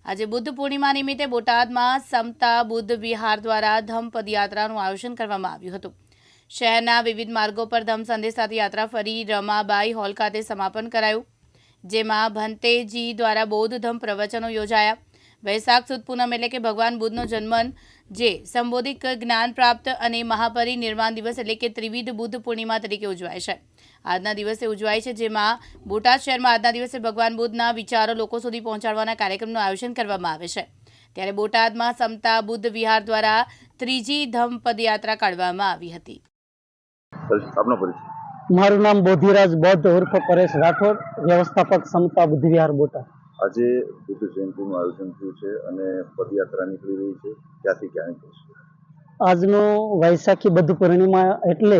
આજે બુદ્ધ પૂર્ણિમા નિમિત્તે બોટાદમાં સમતા બુદ્ધ વિહાર દ્વારા ધમ્મ પદયાત્રાનું આયોજન કરવામાં આવ્યું હતું। શહેરના વિવિધ માર્ગો પર ધમ્મ સંદેશ સાથે યાત્રા ફરી રમાબાઈ હોલ ખાતે સમાપન કરાયું, જેમાં ભંતેજી દ્વારા બૌદ્ધ ધમ્મ પ્રવચનો યોજાયા। વૈશાખ સુદ પૂનમ એટલે કે ભગવાન બુદ્ધનો જન્મ, જે સંબોધિક જ્ઞાન પ્રાપ્ત અને મહાપરિનિર્વાણ દિવસ એટલે કે ત્રિવિધ બુદ્ધ પૂર્ણિમા તરીકે ઉજવાય છે। આજના દિવસે ઉજવાય છે, જેમાં બોટાદ શહેરમાં આજના દિવસે ભગવાન બુદ્ધના વિચારો લોકો સુધી પહોંચાડવાના કાર્યક્રમનું આયોજન કરવામાં આવે છે। ત્યારે બોટાદમાં સમતા બુદ્ધ વિહાર દ્વારા ત્રીજી ધમ્મ પદયાત્રા કાઢવામાં આવી હતી। મારું નામ બોધિરાજ બૌદ્ધ ઉર્ફ પરેશ રાઠોડ, વ્યવસ્થાપક સમતા બુદ્ધ વિહાર બોટાદ। આજે બુદ્ધ જયંતિનું આયોજન થયું છે અને પદયાત્રા નીકળી રહી છે, ક્યાંથી ક્યાં નીકળશે? આજનો વૈશાખી બુદ્ધ પૂર્ણિમા એટલે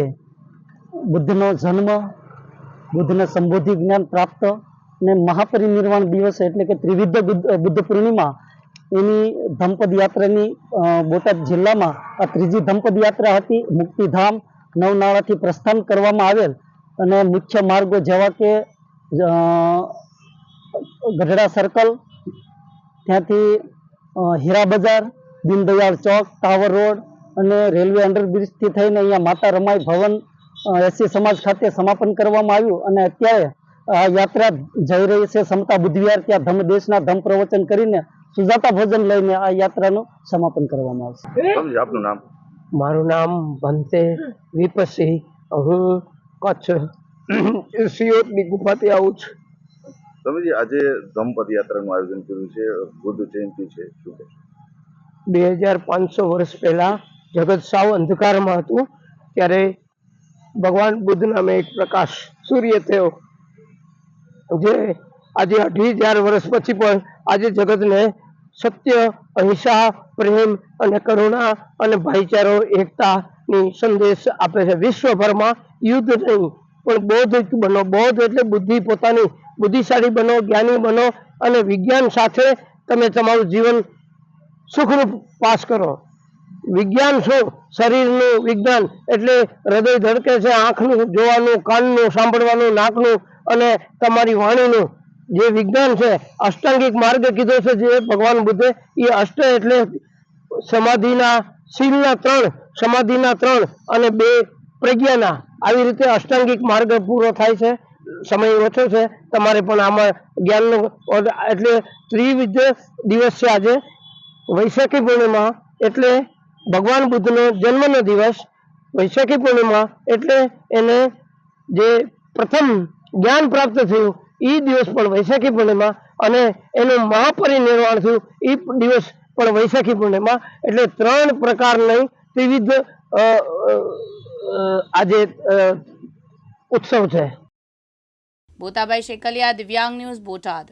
બુદ્ધનો જન્મ, બુદ્ધને સંબોધિ જ્ઞાન પ્રાપ્ત અને મહાપરિનિર્વાણ દિવસ એટલે કે ત્રિવિધ બુદ્ધ પૂર્ણિમા, એની ધમ્મ યાત્રાની બોટાદ જિલ્લામાં આ ત્રીજી ધમ્મ યાત્રા હતી। મુક્તિધામ નવનાળાથી પ્રસ્થાન કરવામાં આવેલ અને મુખ્ય માર્ગો જેવા કે ગઢડા સર્કલ, ત્યાંથી હીરા બજાર, દીનદયાળ ચોક, ટાવર રોડ અને રેલવે અંડરબ્રિજથી થઈને અહીંયા માતા રમાઈ ભવન એસી સમાજ ખાતે સમાપન કરવામાં આવ્યું અને અત્યારે આ યાત્રા જઈ રહી છે સમતા બુદ્ધ વિહાર। ત્યાં ધમ્મ દેશના ધમ્મ પ્રવચન કરીને સુજાતા ભોજન લઈને આ યાત્રાનું સમાપન કરવામાં આવશે। આપનું નામ? મારું નામ ભંતે વિપસી, હું કચ્છ સિયોતની ગુફાથી આવું છું। સ્વામીજી, આજે ધમ્મ પદયાત્રાનું આયોજન કર્યું છે, બુદ્ધ જયંતિ છે, શું કહેશો? 2500 વર્ષ પહેલા જગત સાવ અંધકારમાં હતું, ત્યારે ભગવાન બુદ્ધ નામે એક પ્રકાશ સૂર્ય થયો, જે આજે 28000 વર્ષ પછી પણ આજે જગતને સત્ય, અહિંસા, પ્રેમ અને કરુણા અને ભાઈચારો, એકતાની સંદેશ આપે છે। વિશ્વભરમાં યુદ્ધ નહીં પણ બૌદ્ધ બનો। બૌદ્ધ એટલે બુદ્ધિ, પોતાની બુદ્ધિશાળી બનો, જ્ઞાની બનો અને વિજ્ઞાન સાથે તમે તમારું જીવન સુખરૂપ પાસ કરો। વિજ્ઞાન શું? શરીરનું વિજ્ઞાન એટલે હૃદય ધડકે છે, આંખનું જોવાનું, કાનનું સાંભળવાનું, નાકનું અને તમારી વાણીનું જે વિજ્ઞાન છે। અષ્ટાંગિક માર્ગ કીધો છે જે ભગવાન બુદ્ધે, એ અષ્ટ એટલે સમાધિના, શીલના 3, સમાધિના 3 અને 2 પ્રજ્ઞાના, આવી રીતે અષ્ટાંગિક માર્ગ પૂરો થાય છે। સમય ઓછો છે, તમારે પણ આમાં જ્ઞાનનો એટલે ત્રિવિધ દિવસ છે આજે। વૈશાખી પૂર્ણિમા એટલે ભગવાન બુદ્ધનો જન્મનો દિવસ। વૈશાખી પૂર્ણિમા એટલે એને જે પ્રથમ જ્ઞાન પ્રાપ્ત થયું એ દિવસ પણ વૈશાખી પૂર્ણિમા, અને એનું મહાપરિનિર્વાણ થયું એ દિવસ પણ વૈશાખી પૂર્ણિમા। એટલે 3 પ્રકારની ત્રિવિધ આજે ઉત્સવ છે। બોતાભાઈ શેકલિયા, દિવ્યાંગ ન્યૂઝ, બોટાદ।